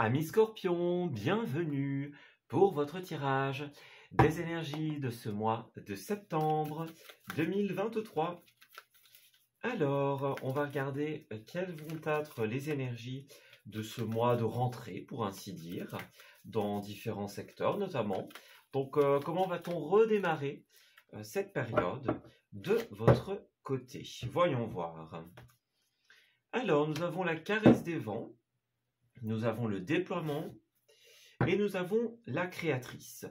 Amis Scorpions, bienvenue pour votre tirage des énergies de ce mois de septembre 2023. Alors, on va regarder quelles vont être les énergies de ce mois de rentrée, pour ainsi dire, dans différents secteurs notamment. Donc, comment va-t-on redémarrer cette période de votre côté? Voyons voir. Alors, nous avons la caresse des vents. Nous avons le déploiement et nous avons la créatrice.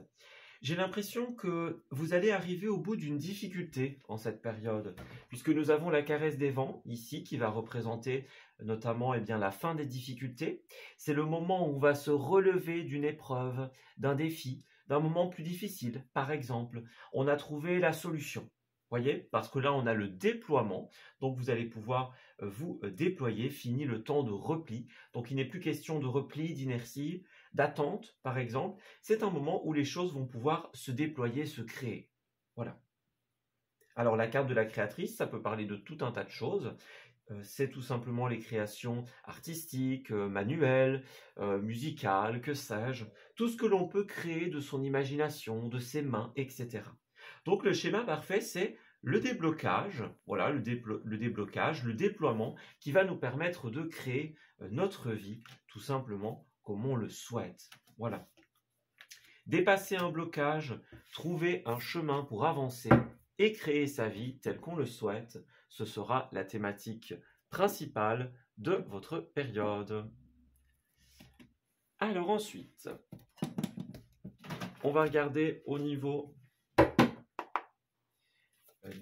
J'ai l'impression que vous allez arriver au bout d'une difficulté en cette période, puisque nous avons la caresse des vents ici qui va représenter notamment la fin des difficultés. C'est le moment où on va se relever d'une épreuve, d'un défi, d'un moment plus difficile. Par exemple, on a trouvé la solution. Voyez, parce que là, on a le déploiement, donc vous allez pouvoir vous déployer, fini le temps de repli. Donc, il n'est plus question de repli, d'inertie, d'attente, par exemple. C'est un moment où les choses vont pouvoir se déployer, se créer. Voilà. Alors, la carte de la créatrice, ça peut parler de tout un tas de choses. C'est tout simplement les créations artistiques, manuelles, musicales, que sais-je. Tout ce que l'on peut créer de son imagination, de ses mains, etc. Donc le schéma parfait, c'est le déblocage, voilà, le déblocage, le déploiement qui va nous permettre de créer notre vie tout simplement comme on le souhaite. Voilà. Dépasser un blocage, trouver un chemin pour avancer et créer sa vie telle qu'on le souhaite, ce sera la thématique principale de votre période. Alors ensuite, on va regarder au niveau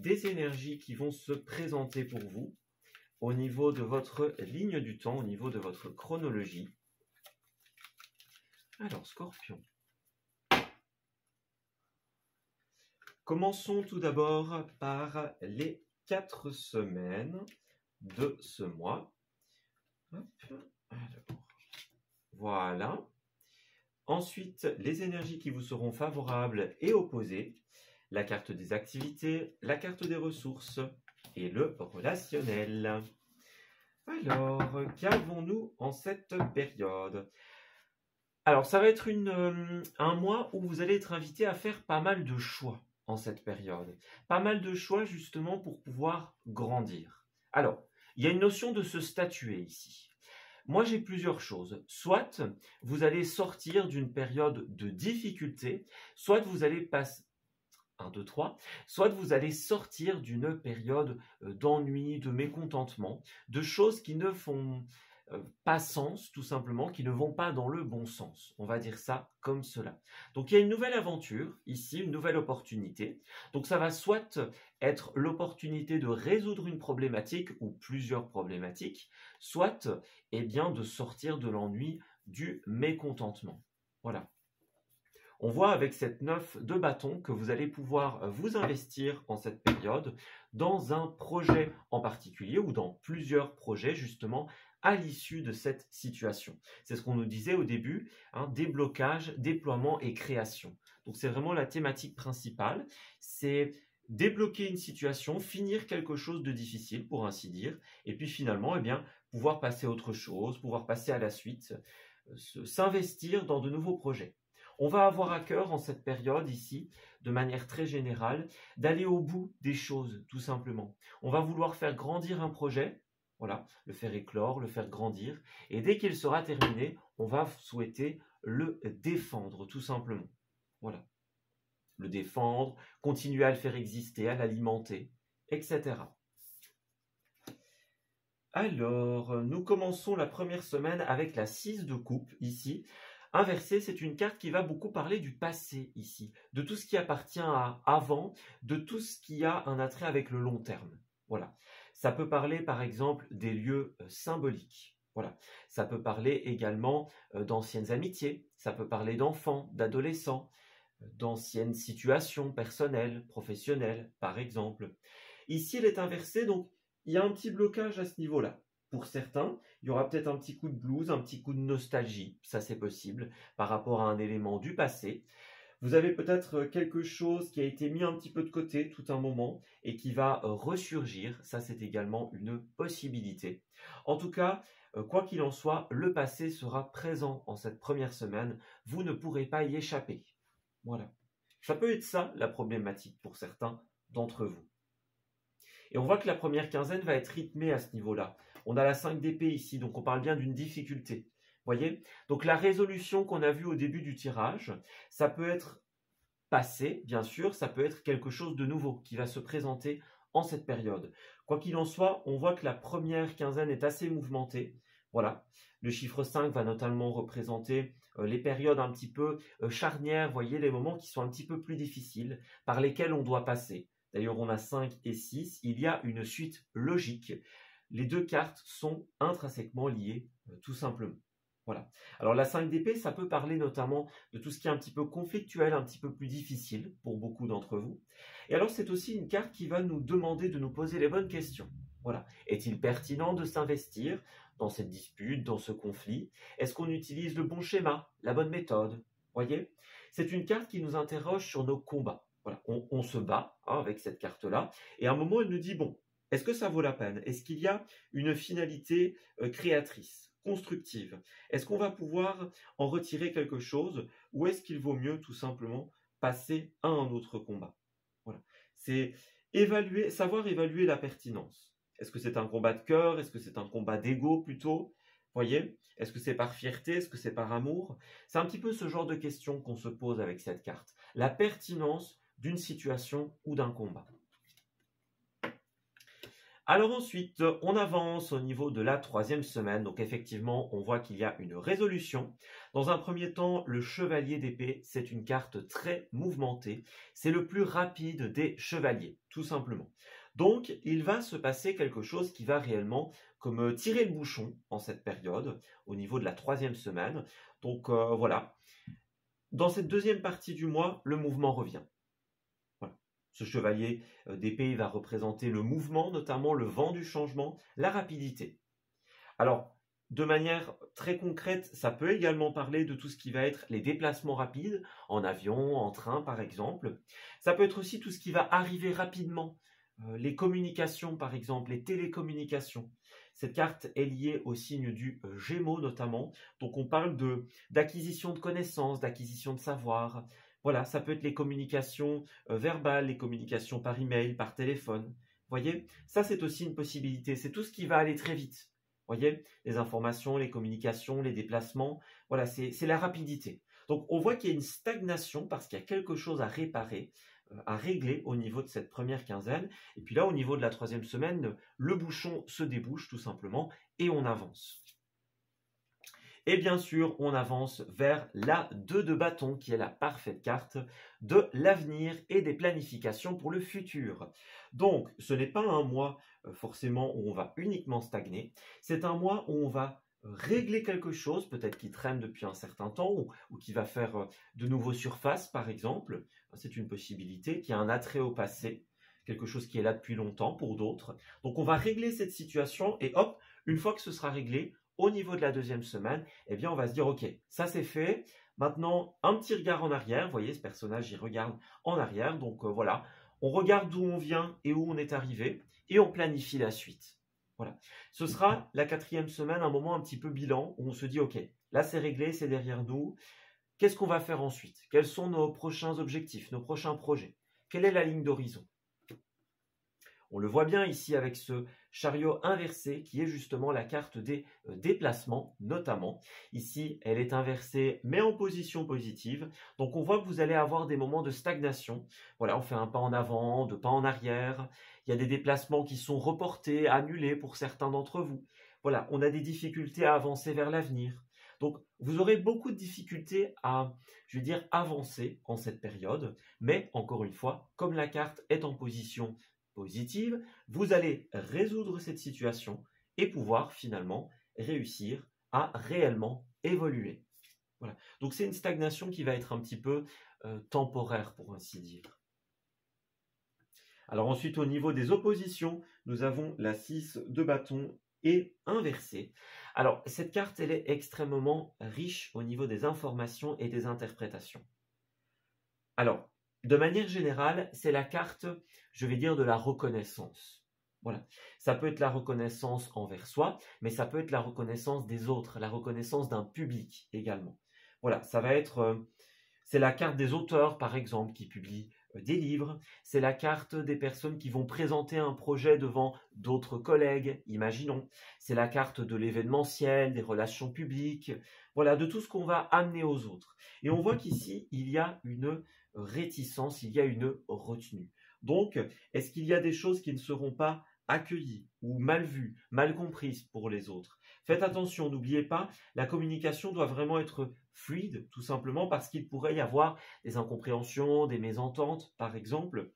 des énergies qui vont se présenter pour vous au niveau de votre ligne du temps, au niveau de votre chronologie. Alors, Scorpion. Commençons tout d'abord par les 4 semaines de ce mois. Hop, alors, voilà. Ensuite, les énergies qui vous seront favorables et opposées. La carte des activités, la carte des ressources et le relationnel. Alors, qu'avons-nous en cette période? Alors, ça va être un mois où vous allez être invité à faire pas mal de choix en cette période. Pas mal de choix justement pour pouvoir grandir. Alors, il y a une notion de se statuer ici. Moi, j'ai plusieurs choses. Soit vous allez sortir d'une période de difficulté, soit vous allez passer 1, 2, 3, soit vous allez sortir d'une période d'ennui, de mécontentement, de choses qui ne font pas sens, tout simplement, qui ne vont pas dans le bon sens. On va dire ça comme cela. Donc il y a une nouvelle aventure, ici, une nouvelle opportunité. Donc ça va soit être l'opportunité de résoudre une problématique ou plusieurs problématiques, soit de sortir de l'ennui, du mécontentement. Voilà. On voit avec cette 9 de bâton que vous allez pouvoir vous investir en cette période dans un projet en particulier ou dans plusieurs projets justement à l'issue de cette situation. C'est ce qu'on nous disait au début, déblocage, déploiement et création. Donc c'est vraiment la thématique principale, c'est débloquer une situation, finir quelque chose de difficile pour ainsi dire, et puis finalement pouvoir passer à autre chose, pouvoir passer à la suite, s'investir dans de nouveaux projets. On va avoir à cœur en cette période ici, de manière très générale, d'aller au bout des choses, tout simplement. On va vouloir faire grandir un projet, voilà, le faire éclore, le faire grandir, et dès qu'il sera terminé, on va souhaiter le défendre, tout simplement. Voilà. Le défendre, continuer à le faire exister, à l'alimenter, etc. Alors, nous commençons la première semaine avec la 6 de coupe, ici. Inversé, c'est une carte qui va beaucoup parler du passé ici, de tout ce qui appartient à avant, de tout ce qui a un attrait avec le long terme. Voilà. Ça peut parler par exemple des lieux symboliques. Voilà. Ça peut parler également d'anciennes amitiés, ça peut parler d'enfants, d'adolescents, d'anciennes situations personnelles, professionnelles, par exemple. Ici, elle est inversée, donc il y a un petit blocage à ce niveau-là. Pour certains, il y aura peut-être un petit coup de blues, un petit coup de nostalgie, ça c'est possible, par rapport à un élément du passé. Vous avez peut-être quelque chose qui a été mis un petit peu de côté tout un moment et qui va ressurgir, ça c'est également une possibilité. En tout cas, quoi qu'il en soit, le passé sera présent en cette première semaine. Vous ne pourrez pas y échapper. Voilà. Ça peut être ça, la problématique pour certains d'entre vous. Et on voit que la première quinzaine va être rythmée à ce niveau-là. On a la 5 d'épée ici, donc on parle bien d'une difficulté. Voyez? Donc la résolution qu'on a vue au début du tirage, ça peut être passé, bien sûr, ça peut être quelque chose de nouveau qui va se présenter en cette période. Quoi qu'il en soit, on voit que la première quinzaine est assez mouvementée. Voilà. Le chiffre 5 va notamment représenter les périodes un petit peu charnières, voyez, les moments qui sont un petit peu plus difficiles, par lesquels on doit passer. D'ailleurs, on a 5 et 6. Il y a une suite logique. Les deux cartes sont intrinsèquement liées, tout simplement. Voilà. Alors la 5 d'épée, ça peut parler notamment de tout ce qui est un petit peu conflictuel, un petit peu plus difficile pour beaucoup d'entre vous. Et alors c'est aussi une carte qui va nous demander de nous poser les bonnes questions. Voilà. Est-il pertinent de s'investir dans cette dispute, dans ce conflit? Est-ce qu'on utilise le bon schéma, la bonne méthode? Voyez? C'est une carte qui nous interroge sur nos combats. Voilà. On se bat avec cette carte-là. Et à un moment, elle nous dit, bon, est-ce que ça vaut la peine? Est-ce qu'il y a une finalité créatrice, constructive? Est-ce qu'on va pouvoir en retirer quelque chose ou est-ce qu'il vaut mieux tout simplement passer à un autre combat? Voilà. C'est savoir évaluer la pertinence. Est-ce que c'est un combat de cœur? Est-ce que c'est un combat d'ego plutôt? Voyez? Est-ce que c'est par fierté? Est-ce que c'est par amour? C'est un petit peu ce genre de questions qu'on se pose avec cette carte. La pertinence d'une situation ou d'un combat. Alors ensuite, on avance au niveau de la 3e semaine. Donc effectivement, on voit qu'il y a une résolution. Dans un premier temps, le chevalier d'épée, c'est une carte très mouvementée. C'est le plus rapide des chevaliers, tout simplement. Donc, il va se passer quelque chose qui va réellement comme tirer le bouchon en cette période, au niveau de la 3e semaine. Donc voilà. Dans cette deuxième partie du mois, le mouvement revient. Ce chevalier d'épée va représenter le mouvement, notamment le vent du changement, la rapidité. Alors, de manière très concrète, ça peut également parler de tout ce qui va être les déplacements rapides, en avion, en train par exemple. Ça peut être aussi tout ce qui va arriver rapidement, les communications par exemple, les télécommunications. Cette carte est liée au signe du Gémeaux notamment, donc on parle d'acquisition de connaissances, d'acquisition de savoir. Voilà, ça peut être les communications verbales, les communications par email, par téléphone. Voyez, ça c'est aussi une possibilité. C'est tout ce qui va aller très vite. Voyez, les informations, les communications, les déplacements. Voilà, c'est la rapidité. Donc on voit qu'il y a une stagnation parce qu'il y a quelque chose à réparer, à régler au niveau de cette première quinzaine. Et puis là, au niveau de la 3e semaine, le bouchon se débouche tout simplement et on avance. Et bien sûr, on avance vers la 2 de bâton, qui est la parfaite carte de l'avenir et des planifications pour le futur. Donc, ce n'est pas un mois forcément où on va uniquement stagner, c'est un mois où on va régler quelque chose, peut-être qui traîne depuis un certain temps, ou qui va faire de nouveau surface, par exemple. C'est une possibilité, qui a un attrait au passé, quelque chose qui est là depuis longtemps pour d'autres. Donc, on va régler cette situation, et hop, une fois que ce sera réglé, au niveau de la 2e semaine, eh bien, on va se dire, ok, ça c'est fait. Maintenant, un petit regard en arrière. Vous voyez, ce personnage, il regarde en arrière. Donc voilà, on regarde d'où on vient et où on est arrivé et on planifie la suite. Voilà. Ce sera la 4e semaine, un moment un petit peu bilan où on se dit, ok, là c'est réglé, c'est derrière nous. Qu'est-ce qu'on va faire ensuite? Quels sont nos prochains objectifs, nos prochains projets? Quelle est la ligne d'horizon? On le voit bien ici avec ce chariot inversé qui est justement la carte des déplacements notamment. Ici, elle est inversée mais en position positive. Donc on voit que vous allez avoir des moments de stagnation. Voilà, on fait un pas en avant, deux pas en arrière. Il y a des déplacements qui sont reportés, annulés pour certains d'entre vous. Voilà, on a des difficultés à avancer vers l'avenir. Donc vous aurez beaucoup de difficultés à, je vais dire, avancer en cette période. Mais encore une fois, comme la carte est en position positive, vous allez résoudre cette situation et pouvoir finalement réussir à réellement évoluer. Voilà. Donc c'est une stagnation qui va être un petit peu temporaire pour ainsi dire. Alors ensuite au niveau des oppositions, nous avons la 6 de bâton et inversée. Alors cette carte elle est extrêmement riche au niveau des informations et des interprétations. Alors de manière générale, c'est la carte, je vais dire, de la reconnaissance. Voilà. Ça peut être la reconnaissance envers soi, mais ça peut être la reconnaissance des autres, la reconnaissance d'un public également. Voilà, ça va être, c'est la carte des auteurs, par exemple, qui publient des livres. C'est la carte des personnes qui vont présenter un projet devant d'autres collègues, imaginons. C'est la carte de l'événementiel, des relations publiques, voilà, de tout ce qu'on va amener aux autres. Et on voit qu'ici, il y a une réticence, il y a une retenue. Donc, est-ce qu'il y a des choses qui ne seront pas accueillies ou mal vues, mal comprises pour les autres? Faites attention, n'oubliez pas, la communication doit vraiment être fluide, tout simplement parce qu'il pourrait y avoir des incompréhensions, des mésententes, par exemple.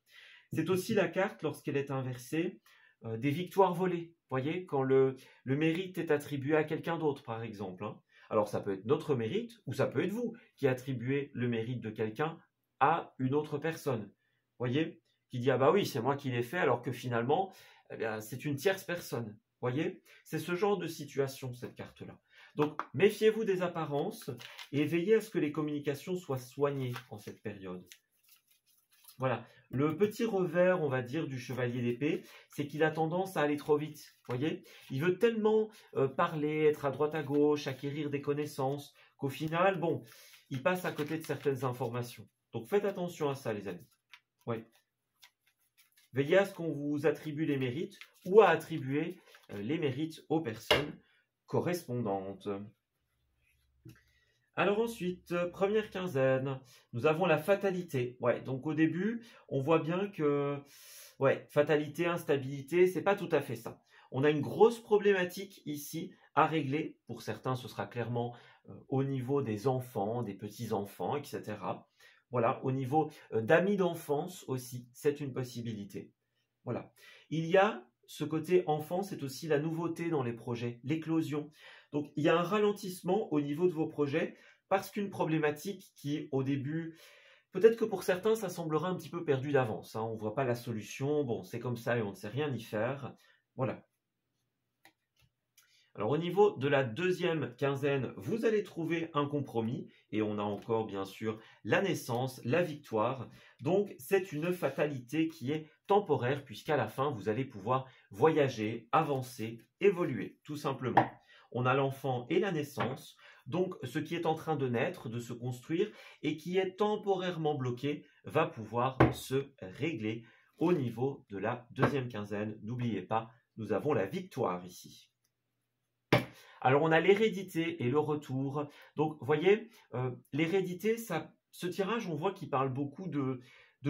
C'est aussi la carte, lorsqu'elle est inversée, des victoires volées. Voyez, quand le mérite est attribué à quelqu'un d'autre, par exemple. Hein. Alors, ça peut être notre mérite, ou ça peut être vous qui attribuez le mérite de quelqu'un à une autre personne. Voyez, qui dit, ah bah oui, c'est moi qui l'ai fait, alors que finalement, eh bien, c'est une tierce personne. Voyez, c'est ce genre de situation, cette carte-là. Donc, méfiez-vous des apparences et veillez à ce que les communications soient soignées en cette période. Voilà. Le petit revers, on va dire, du chevalier d'épée, c'est qu'il a tendance à aller trop vite. Voyez, il veut tellement parler, être à droite à gauche, acquérir des connaissances, qu'au final, bon, il passe à côté de certaines informations. Donc, faites attention à ça, les amis. Oui. Veillez à ce qu'on vous attribue les mérites ou à attribuer les mérites aux personnes correspondantes. Alors ensuite, première quinzaine, nous avons la fatalité. Ouais, donc au début, on voit bien que fatalité, instabilité, c'est pas tout à fait ça. On a une grosse problématique ici à régler. Pour certains, ce sera clairement au niveau des enfants, des petits-enfants, etc. Voilà, au niveau d'amis d'enfance aussi, c'est une possibilité. Voilà. Il y a ce côté enfant, c'est aussi la nouveauté dans les projets, l'éclosion. Donc, il y a un ralentissement au niveau de vos projets parce qu'une problématique qui, au début, peut-être que pour certains, ça semblera un petit peu perdu d'avance. Hein. On ne voit pas la solution. Bon, c'est comme ça et on ne sait rien y faire. Voilà. Alors au niveau de la deuxième quinzaine, vous allez trouver un compromis et on a encore bien sûr la naissance, la victoire. Donc c'est une fatalité qui est temporaire puisqu'à la fin vous allez pouvoir voyager, avancer, évoluer tout simplement. On a l'enfant et la naissance, donc ce qui est en train de naître, de se construire et qui est temporairement bloqué va pouvoir se régler au niveau de la deuxième quinzaine. N'oubliez pas, nous avons la victoire ici. Alors, on a l'hérédité et le retour. Donc, vous voyez, l'hérédité, ce tirage, on voit qu'il parle beaucoup de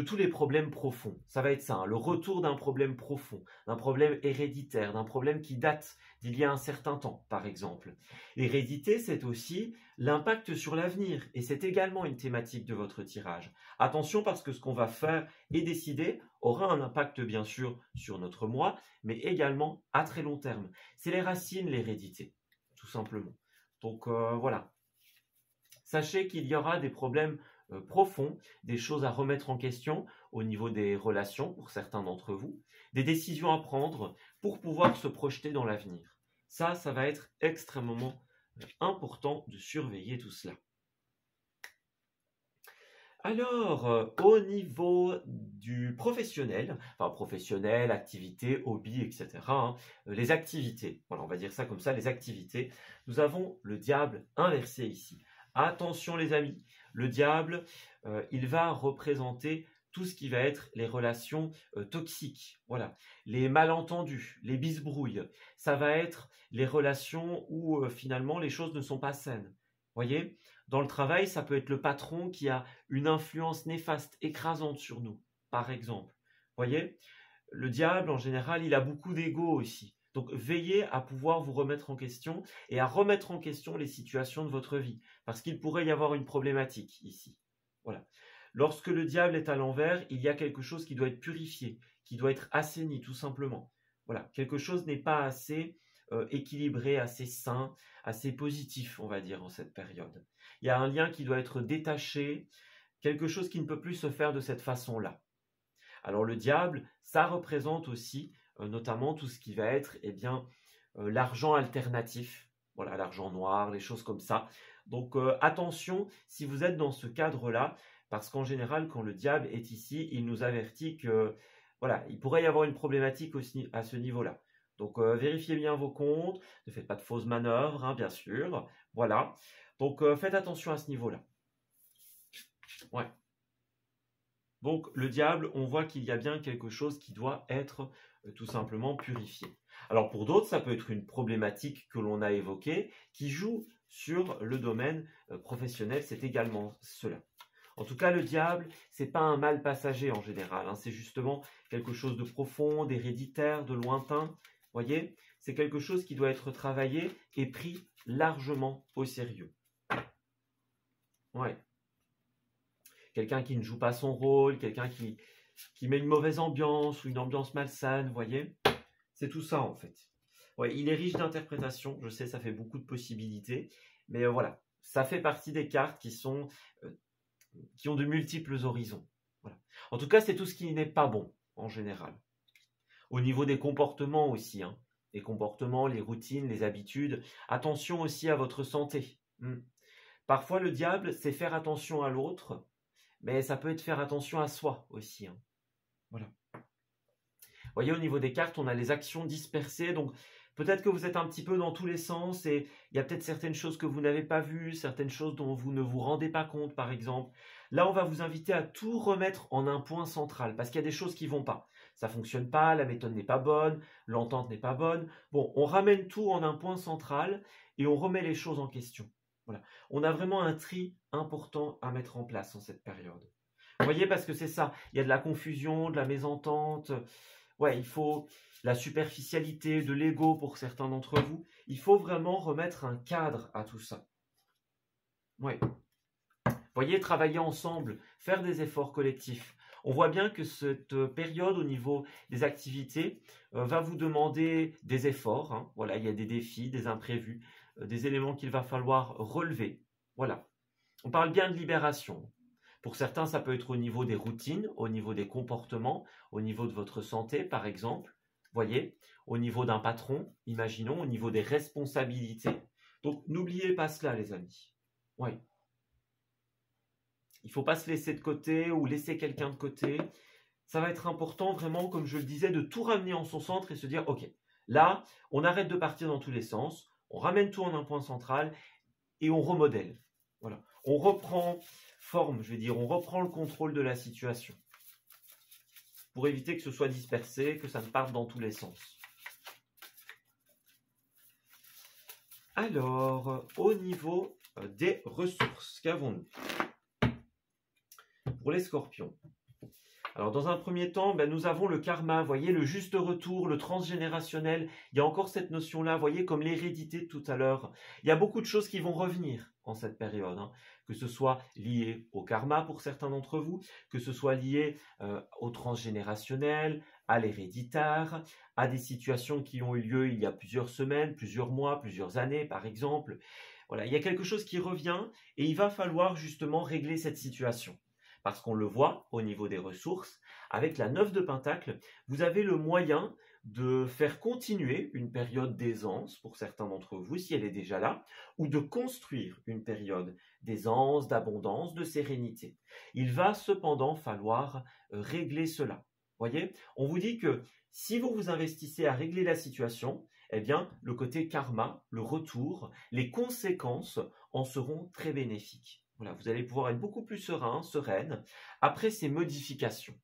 tous les problèmes profonds. Ça va être ça, hein, le retour d'un problème profond, d'un problème héréditaire, d'un problème qui date d'il y a un certain temps, par exemple. L'hérédité, c'est aussi l'impact sur l'avenir, et c'est également une thématique de votre tirage. Attention, parce que ce qu'on va faire et décider aura un impact, bien sûr, sur notre moi, mais également à très long terme. C'est les racines, l'hérédité. Tout simplement. Donc voilà. Sachez qu'il y aura des problèmes profonds, des choses à remettre en question au niveau des relations pour certains d'entre vous, des décisions à prendre pour pouvoir se projeter dans l'avenir. Ça va être extrêmement important de surveiller tout cela. Alors, au niveau du professionnel, enfin professionnel, activité, hobby, etc., hein, les activités, voilà, on va dire ça comme ça, les activités, nous avons le diable inversé ici. Attention les amis, le diable, il va représenter tout ce qui va être les relations toxiques, voilà, les malentendus, les bisbrouilles, ça va être les relations où finalement les choses ne sont pas saines. Voyez, dans le travail, ça peut être le patron qui a une influence néfaste, écrasante sur nous, par exemple. Voyez, le diable, en général, il a beaucoup d'ego aussi. Donc, veillez à pouvoir vous remettre en question et à remettre en question les situations de votre vie, parce qu'il pourrait y avoir une problématique ici. Voilà. Lorsque le diable est à l'envers, il y a quelque chose qui doit être purifié, qui doit être assaini, tout simplement. Voilà, quelque chose n'est pas assez équilibré, assez sain, assez positif, on va dire, en cette période. Il y a un lien qui doit être détaché, quelque chose qui ne peut plus se faire de cette façon-là. Alors le diable, ça représente aussi notamment tout ce qui va être l'argent alternatif, voilà, l'argent noir, les choses comme ça. Donc attention si vous êtes dans ce cadre-là, parce qu'en général, quand le diable est ici, il nous avertit que voilà, il pourrait y avoir une problématique aussi à ce niveau-là. Donc, vérifiez bien vos comptes, ne faites pas de fausses manœuvres, hein, bien sûr. Voilà. Donc, faites attention à ce niveau-là. Ouais. Donc, le diable, on voit qu'il y a bien quelque chose qui doit être tout simplement purifié. Alors, pour d'autres, ça peut être une problématique que l'on a évoquée qui joue sur le domaine professionnel. C'est également cela. En tout cas, le diable, c'est pas un mal passager en général, hein, c'est justement quelque chose de profond, d'héréditaire, de lointain. Voyez, c'est quelque chose qui doit être travaillé et pris largement au sérieux. Ouais. Quelqu'un qui ne joue pas son rôle, quelqu'un qui met une mauvaise ambiance ou une ambiance malsaine, voyez. C'est tout ça en fait. Ouais, il est riche d'interprétations, je sais, ça fait beaucoup de possibilités, mais voilà, ça fait partie des cartes qui ont de multiples horizons. Voilà. En tout cas, c'est tout ce qui n'est pas bon, en général. Au niveau des comportements aussi, hein. Les comportements, les routines, les habitudes. Attention aussi à votre santé. Parfois, le diable, c'est faire attention à l'autre, mais ça peut être faire attention à soi aussi, hein. Voilà. Vous voyez, au niveau des cartes, on a les actions dispersées, donc peut-être que vous êtes un petit peu dans tous les sens et il y a peut-être certaines choses que vous n'avez pas vues, certaines choses dont vous ne vous rendez pas compte, par exemple. Là, on va vous inviter à tout remettre en un point central parce qu'il y a des choses qui ne vont pas. Ça ne fonctionne pas, la méthode n'est pas bonne, l'entente n'est pas bonne. Bon, on ramène tout en un point central et on remet les choses en question. Voilà. On a vraiment un tri important à mettre en place en cette période. Vous voyez, parce que c'est ça, il y a de la confusion, de la mésentente. Ouais, il faut la superficialité, de l'ego pour certains d'entre vous. Il faut vraiment remettre un cadre à tout ça. Ouais. Voyez, travailler ensemble, faire des efforts collectifs. On voit bien que cette période au niveau des activités va vous demander des efforts, hein. Voilà, il y a des défis, des imprévus, des éléments qu'il va falloir relever. Voilà. On parle bien de libération. Pour certains, ça peut être au niveau des routines, au niveau des comportements, au niveau de votre santé, par exemple. Voyez, au niveau d'un patron, imaginons, au niveau des responsabilités. Donc, n'oubliez pas cela, les amis. Oui. Il ne faut pas se laisser de côté ou laisser quelqu'un de côté. Ça va être important, vraiment, comme je le disais, de tout ramener en son centre et se dire, OK, là, on arrête de partir dans tous les sens, on ramène tout en un point central et on remodèle. Voilà. On reprend forme, je vais dire, on reprend le contrôle de la situation pour éviter que ce soit dispersé, que ça ne parte dans tous les sens. Alors, au niveau des ressources, qu'avons-nous pour les scorpions? Alors, dans un premier temps, nous avons le karma, vous voyez, le juste retour, le transgénérationnel. Il y a encore cette notion-là, vous voyez, comme l'hérédité tout à l'heure. Il y a beaucoup de choses qui vont revenir en cette période, hein, que ce soit lié au karma pour certains d'entre vous, que ce soit lié au transgénérationnel, à l'héréditaire, à des situations qui ont eu lieu il y a plusieurs semaines, plusieurs mois, plusieurs années, par exemple. Voilà, il y a quelque chose qui revient et il va falloir justement régler cette situation. Parce qu'on le voit au niveau des ressources, avec la 9 de Pentacle, vous avez le moyen de faire continuer une période d'aisance pour certains d'entre vous, si elle est déjà là, ou de construire une période d'aisance, d'abondance, de sérénité. Il va cependant falloir régler cela. Voyez, on vous dit que si vous vous investissez à régler la situation, eh bien, le côté karma, le retour, les conséquences en seront très bénéfiques. Voilà, vous allez pouvoir être beaucoup plus serein, sereine, après ces modifications.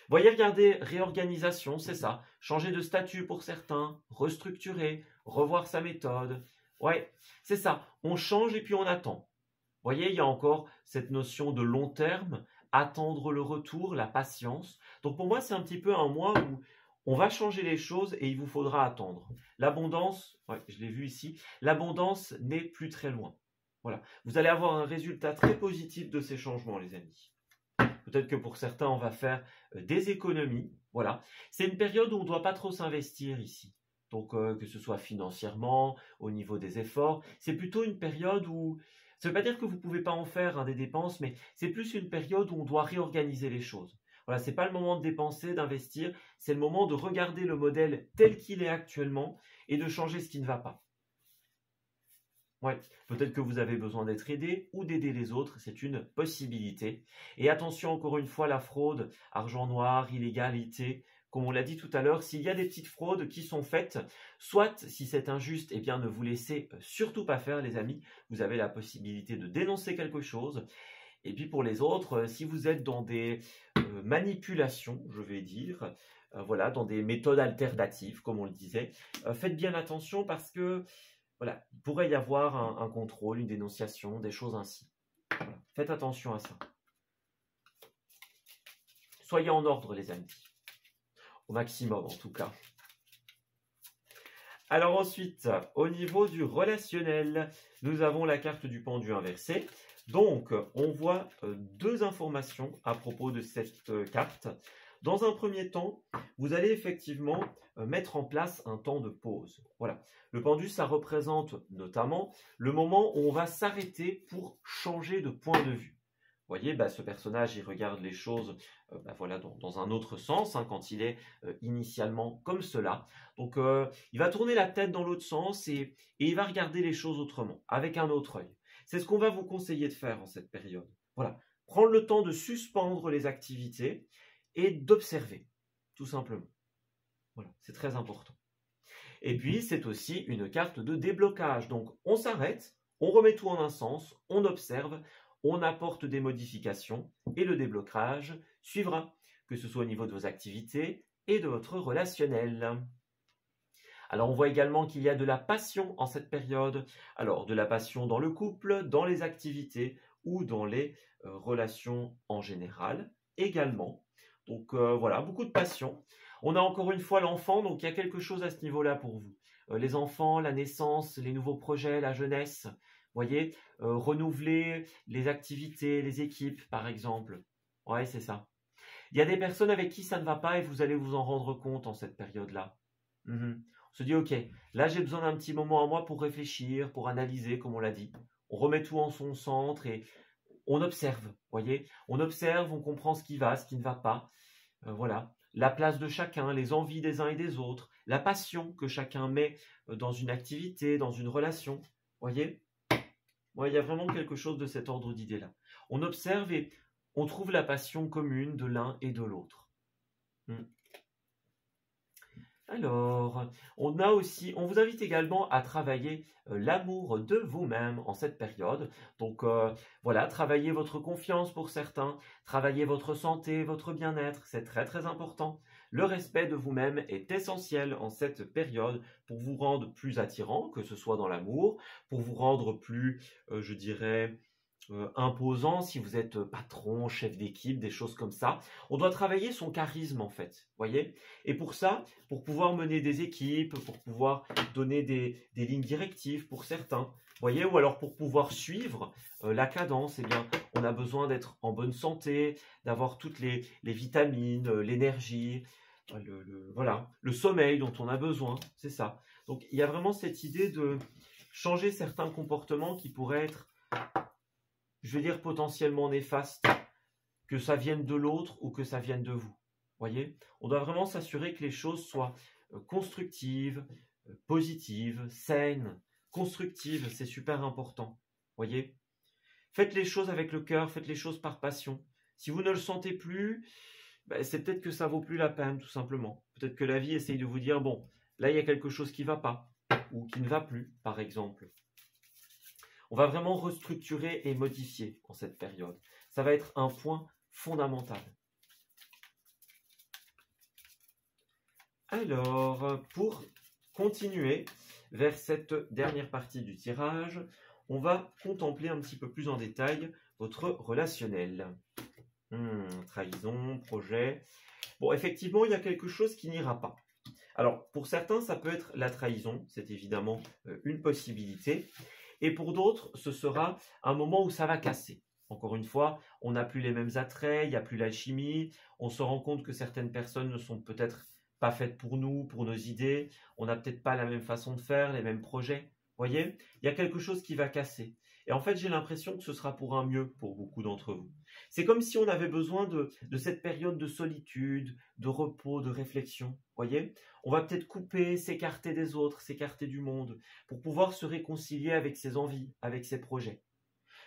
Voyez, regardez, réorganisation, c'est ça. Changer de statut pour certains, restructurer, revoir sa méthode. Ouais, c'est ça. On change et puis on attend. Voyez, il y a encore cette notion de long terme, attendre le retour, la patience. Donc pour moi, c'est un petit peu un mois où on va changer les choses et il vous faudra attendre. L'abondance, ouais, je l'ai vu ici, l'abondance n'est plus très loin. Voilà, vous allez avoir un résultat très positif de ces changements, les amis. Peut-être que pour certains, on va faire des économies. Voilà, c'est une période où on ne doit pas trop s'investir ici. Donc, que ce soit financièrement, au niveau des efforts, c'est plutôt une période où... Ça ne veut pas dire que vous ne pouvez pas en faire des dépenses, mais c'est plus une période où on doit réorganiser les choses. Voilà, ce n'est pas le moment de dépenser, d'investir, c'est le moment de regarder le modèle tel qu'il est actuellement et de changer ce qui ne va pas. Ouais, peut-être que vous avez besoin d'être aidé ou d'aider les autres, c'est une possibilité. Et attention, encore une fois, la fraude, argent noir, illégalité, comme on l'a dit tout à l'heure, s'il y a des petites fraudes qui sont faites, soit si c'est injuste, eh bien ne vous laissez surtout pas faire, les amis. Vous avez la possibilité de dénoncer quelque chose. Et puis pour les autres, si vous êtes dans des manipulations, je vais dire, voilà, dans des méthodes alternatives, comme on le disait, faites bien attention parce que voilà, il pourrait y avoir un contrôle, une dénonciation, des choses ainsi. Voilà. Faites attention à ça. Soyez en ordre, les amis. Au maximum, en tout cas. Alors ensuite, au niveau du relationnel, nous avons la carte du pendu inversé. Donc, on voit deux informations à propos de cette carte. Dans un premier temps, vous allez effectivement mettre en place un temps de pause. Voilà. Le pendu, ça représente notamment le moment où on va s'arrêter pour changer de point de vue. Vous voyez, ce personnage, il regarde les choses voilà, dans un autre sens, hein, quand il est initialement comme cela. Donc, il va tourner la tête dans l'autre sens et il va regarder les choses autrement, avec un autre œil. C'est ce qu'on va vous conseiller de faire en cette période. Voilà. Prendre le temps de suspendre les activités et d'observer, tout simplement. Voilà, c'est très important. Et puis, c'est aussi une carte de déblocage. Donc, on s'arrête, on remet tout en un sens, on observe, on apporte des modifications et le déblocage suivra, que ce soit au niveau de vos activités et de votre relationnel. Alors, on voit également qu'il y a de la passion en cette période. Alors, de la passion dans le couple, dans les activités ou dans les relations en général également. Donc, voilà, beaucoup de passion. On a encore une fois l'enfant, donc il y a quelque chose à ce niveau-là pour vous. Les enfants, la naissance, les nouveaux projets, la jeunesse, voyez, renouveler les activités, les équipes, par exemple. Ouais, c'est ça. Il y a des personnes avec qui ça ne va pas et vous allez vous en rendre compte en cette période-là. On se dit, ok, là j'ai besoin d'un petit moment à moi pour réfléchir, pour analyser, comme on l'a dit. On remet tout en son centre et on observe, voyez. On observe, on comprend ce qui va, ce qui ne va pas. Voilà. La place de chacun, les envies des uns et des autres, la passion que chacun met dans une activité, dans une relation. Voyez, il y a vraiment quelque chose de cet ordre d'idées-là. On observe et on trouve la passion commune de l'un et de l'autre. Alors, on vous invite également à travailler l'amour de vous-même en cette période. Donc voilà, travaillez votre confiance pour certains, travaillez votre santé, votre bien-être, c'est très très important. Le respect de vous-même est essentiel en cette période pour vous rendre plus attirant, que ce soit dans l'amour, pour vous rendre plus, je dirais, imposant si vous êtes patron, chef d'équipe, des choses comme ça. On doit travailler son charisme en fait, voyez. Et pour ça, pour pouvoir mener des équipes, pour pouvoir donner des lignes directives pour certains, voyez, ou alors pour pouvoir suivre la cadence, eh bien, on a besoin d'être en bonne santé, d'avoir toutes les vitamines, l'énergie, voilà, le sommeil dont on a besoin, c'est ça. Donc il y a vraiment cette idée de changer certains comportements qui pourraient être, je vais dire, potentiellement néfastes, que ça vienne de l'autre ou que ça vienne de vous. Voyez, on doit vraiment s'assurer que les choses soient constructives, positives, saines. Constructives, c'est super important. Voyez, faites les choses avec le cœur, faites les choses par passion. Si vous ne le sentez plus, c'est peut-être que ça vaut plus la peine, tout simplement. Peut-être que la vie essaye de vous dire, bon, là il y a quelque chose qui ne va pas, ou qui ne va plus, par exemple. On va vraiment restructurer et modifier en cette période. Ça va être un point fondamental. Alors, pour continuer vers cette dernière partie du tirage, on va contempler un petit peu plus en détail votre relationnel. Trahison, projet. Bon, effectivement, il y a quelque chose qui n'ira pas. Alors, pour certains, ça peut être la trahison. C'est évidemment une possibilité. Et pour d'autres, ce sera un moment où ça va casser. Encore une fois, on n'a plus les mêmes attraits, il n'y a plus l'alchimie. On se rend compte que certaines personnes ne sont peut-être pas faites pour nous, pour nos idées. On n'a peut-être pas la même façon de faire, les mêmes projets. Vous voyez, il y a quelque chose qui va casser. Et en fait, j'ai l'impression que ce sera pour un mieux pour beaucoup d'entre vous. C'est comme si on avait besoin de cette période de solitude, de repos, de réflexion. Voyez, on va peut-être couper, s'écarter des autres, s'écarter du monde, pour pouvoir se réconcilier avec ses envies, avec ses projets.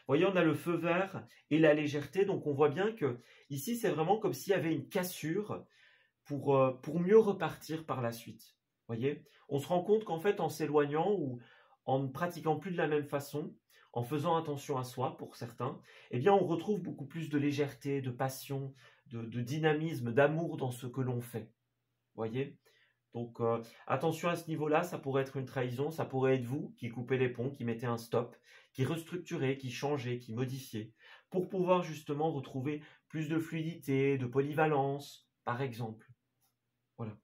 Voyez, on a le feu vert et la légèreté, donc on voit bien que ici, c'est vraiment comme s'il y avait une cassure pour mieux repartir par la suite. Voyez, on se rend compte qu'en fait, en s'éloignant ou en ne pratiquant plus de la même façon, en faisant attention à soi pour certains, eh bien, on retrouve beaucoup plus de légèreté, de passion, de dynamisme, d'amour dans ce que l'on fait. Voyez? Donc, attention à ce niveau-là, ça pourrait être une trahison, ça pourrait être vous qui coupez les ponts, qui mettez un stop, qui restructurez, qui changez, qui modifiez, pour pouvoir justement retrouver plus de fluidité, de polyvalence, par exemple. Voilà.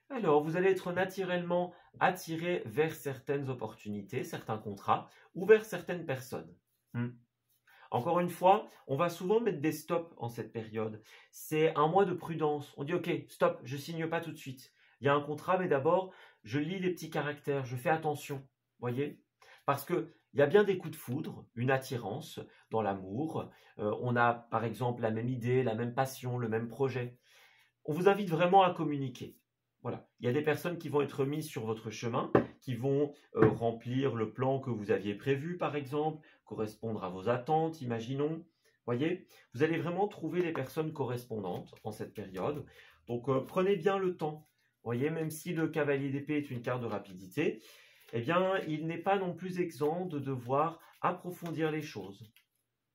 Alors, vous allez être naturellement attiré vers certaines opportunités, certains contrats, ou vers certaines personnes. Encore une fois, on va souvent mettre des stops en cette période. C'est un mois de prudence. On dit, OK, stop, je signe pas tout de suite. Il y a un contrat, mais d'abord, je lis les petits caractères, je fais attention. Voyez? Parce qu'il y a bien des coups de foudre, une attirance dans l'amour. On a, par exemple, la même idée, la même passion, le même projet. On vous invite vraiment à communiquer. Voilà. Il y a des personnes qui vont être mises sur votre chemin, qui vont remplir le plan que vous aviez prévu, par exemple, correspondre à vos attentes, imaginons. Voyez, vous allez vraiment trouver les personnes correspondantes en cette période. Donc, prenez bien le temps. Voyez, même si le cavalier d'épée est une carte de rapidité, eh bien, il n'est pas non plus exempt de devoir approfondir les choses.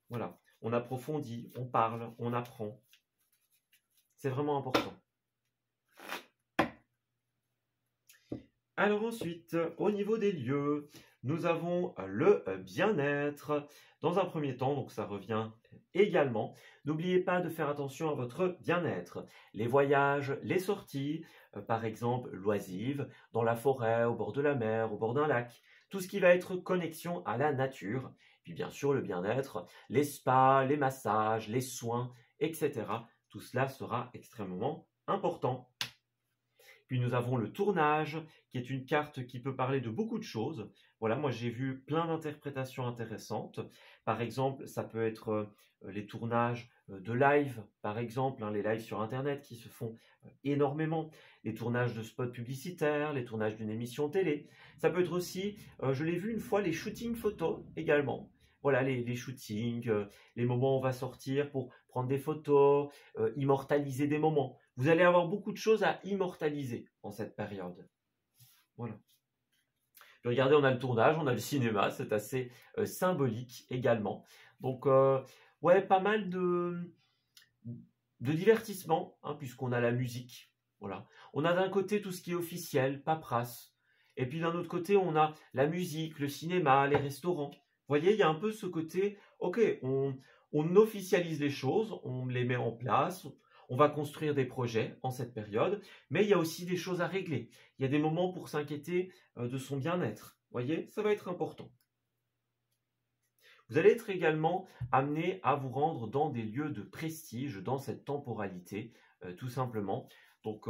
Voilà, on approfondit, on parle, on apprend. C'est vraiment important. Alors ensuite, au niveau des lieux, nous avons le bien-être. Dans un premier temps, donc ça revient également. N'oubliez pas de faire attention à votre bien-être. Les voyages, les sorties, par exemple loisives, dans la forêt, au bord de la mer, au bord d'un lac. Tout ce qui va être connexion à la nature. Puis bien sûr, le bien-être, les spas, les massages, les soins, etc. Tout cela sera extrêmement important. Puis nous avons le tournage, qui est une carte qui peut parler de beaucoup de choses. Voilà, moi j'ai vu plein d'interprétations intéressantes. Par exemple, ça peut être les tournages de live, par exemple, les lives sur Internet qui se font énormément. Les tournages de spots publicitaires, les tournages d'une émission télé. Ça peut être aussi, je l'ai vu une fois, les shootings photos également. Voilà, les shootings, les moments où on va sortir pour prendre des photos, immortaliser des moments. Vous allez avoir beaucoup de choses à immortaliser en cette période. Voilà. Puis regardez, on a le tournage, on a le cinéma, c'est assez symbolique également. Donc, ouais, pas mal de divertissement, puisqu'on a la musique. Voilà. On a d'un côté tout ce qui est officiel, paperasse. Et puis d'un autre côté, on a la musique, le cinéma, les restaurants. Vous voyez, il y a un peu ce côté, ok, on officialise les choses, on les met en place, on va construire des projets en cette période, mais il y a aussi des choses à régler. Il y a des moments pour s'inquiéter de son bien-être. Vous voyez, ça va être important. Vous allez être également amené à vous rendre dans des lieux de prestige dans cette temporalité, tout simplement. Donc,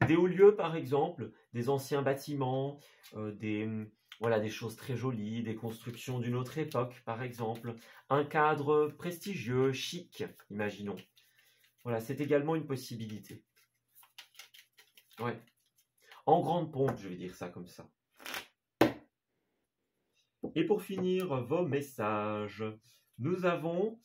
des hauts lieux, par exemple, des anciens bâtiments, voilà, des choses très jolies, des constructions d'une autre époque, par exemple. Un cadre prestigieux, chic, imaginons. Voilà, c'est également une possibilité. Ouais. En grande pompe, je vais dire ça comme ça. Et pour finir, vos messages. Nous avons...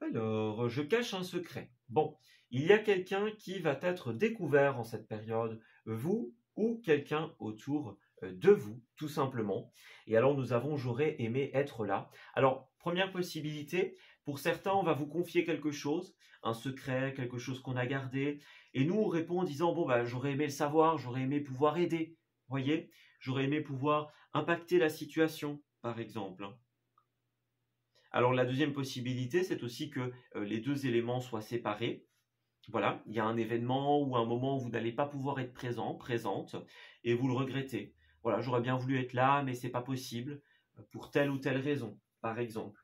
Alors, je cache un secret. Bon, il y a quelqu'un qui va être découvert en cette période, vous ou quelqu'un autour de vous, tout simplement. Et alors, nous avons « j'aurais aimé être là ». Alors, première possibilité, pour certains, on va vous confier quelque chose, un secret, quelque chose qu'on a gardé. Et nous, on répond en disant « bon, bah, j'aurais aimé le savoir, j'aurais aimé pouvoir aider ». Vous voyez, j'aurais aimé pouvoir impacter la situation, par exemple. Alors, la deuxième possibilité, c'est aussi que les deux éléments soient séparés. Voilà, il y a un événement ou un moment où vous n'allez pas pouvoir être présent, présente, et vous le regrettez. Voilà, j'aurais bien voulu être là, mais c'est pas possible, pour telle ou telle raison, par exemple.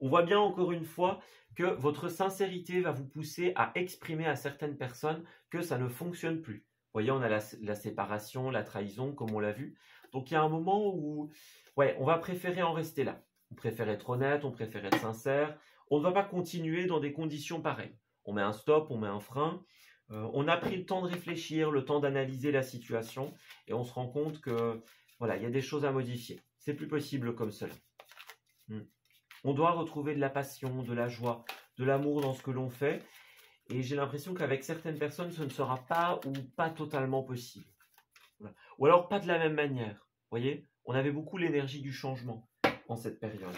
On voit bien encore une fois que votre sincérité va vous pousser à exprimer à certaines personnes que ça ne fonctionne plus. Vous voyez, on a la séparation, la trahison, comme on l'a vu. Donc il y a un moment où, ouais, on va préférer en rester là. On préfère être honnête, on préfère être sincère. On ne va pas continuer dans des conditions pareilles. On met un stop, on met un frein. On a pris le temps de réfléchir, le temps d'analyser la situation et on se rend compte que, voilà, il y a des choses à modifier. C'est plus possible comme cela. On doit retrouver de la passion, de la joie, de l'amour dans ce que l'on fait. Et j'ai l'impression qu'avec certaines personnes, ce ne sera pas ou pas totalement possible. Voilà. Ou alors pas de la même manière. Vous voyez, on avait beaucoup l'énergie du changement en cette période.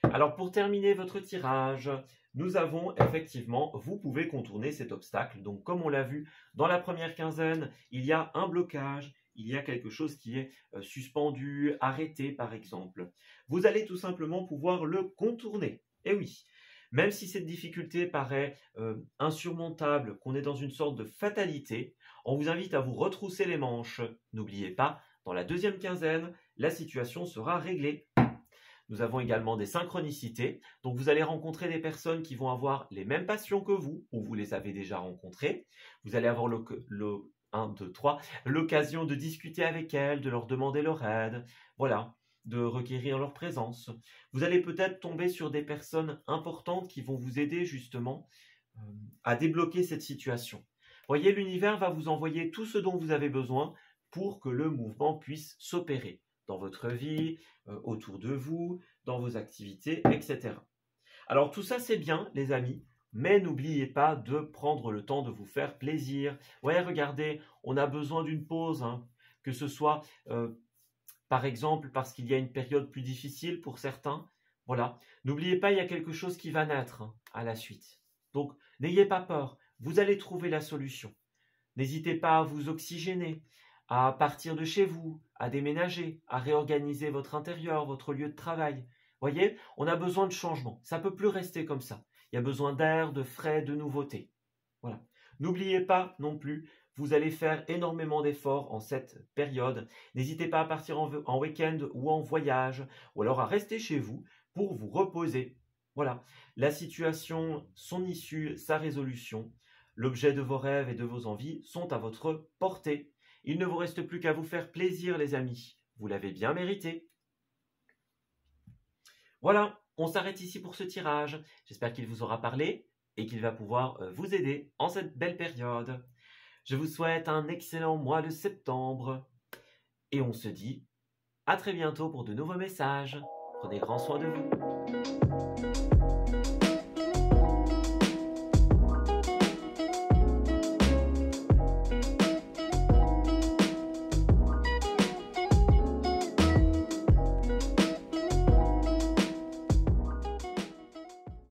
Alors pour terminer votre tirage, nous avons effectivement, vous pouvez contourner cet obstacle. Donc comme on l'a vu dans la première quinzaine, il y a un blocage, il y a quelque chose qui est suspendu, arrêté par exemple. Vous allez tout simplement pouvoir le contourner. Et oui, même si cette difficulté paraît insurmontable, qu'on est dans une sorte de fatalité, on vous invite à vous retrousser les manches. N'oubliez pas, dans la deuxième quinzaine, la situation sera réglée. Nous avons également des synchronicités. Donc vous allez rencontrer des personnes qui vont avoir les mêmes passions que vous, ou vous les avez déjà rencontrées. Vous allez avoir l'occasion de discuter avec elles, de leur demander leur aide, voilà, de requérir leur présence. Vous allez peut-être tomber sur des personnes importantes qui vont vous aider justement à débloquer cette situation. Voyez, l'univers va vous envoyer tout ce dont vous avez besoin pour que le mouvement puisse s'opérer dans votre vie, autour de vous, dans vos activités, etc. Alors tout ça c'est bien les amis, mais n'oubliez pas de prendre le temps de vous faire plaisir. Ouais, regardez, on a besoin d'une pause, hein, que ce soit par exemple parce qu'il y a une période plus difficile pour certains. Voilà, n'oubliez pas, il y a quelque chose qui va naître à la suite. Donc n'ayez pas peur, vous allez trouver la solution. N'hésitez pas à vous oxygéner, à partir de chez vous, à déménager, à réorganiser votre intérieur, votre lieu de travail. Voyez, on a besoin de changement. Ça ne peut plus rester comme ça. Il y a besoin d'air, de frais, de nouveautés. Voilà. N'oubliez pas non plus, vous allez faire énormément d'efforts en cette période. N'hésitez pas à partir en week-end ou en voyage, ou alors à rester chez vous pour vous reposer. Voilà. La situation, son issue, sa résolution, l'objet de vos rêves et de vos envies sont à votre portée. Il ne vous reste plus qu'à vous faire plaisir, les amis. Vous l'avez bien mérité. Voilà, on s'arrête ici pour ce tirage. J'espère qu'il vous aura parlé et qu'il va pouvoir vous aider en cette belle période. Je vous souhaite un excellent mois de septembre. Et on se dit à très bientôt pour de nouveaux messages. Prenez grand soin de vous.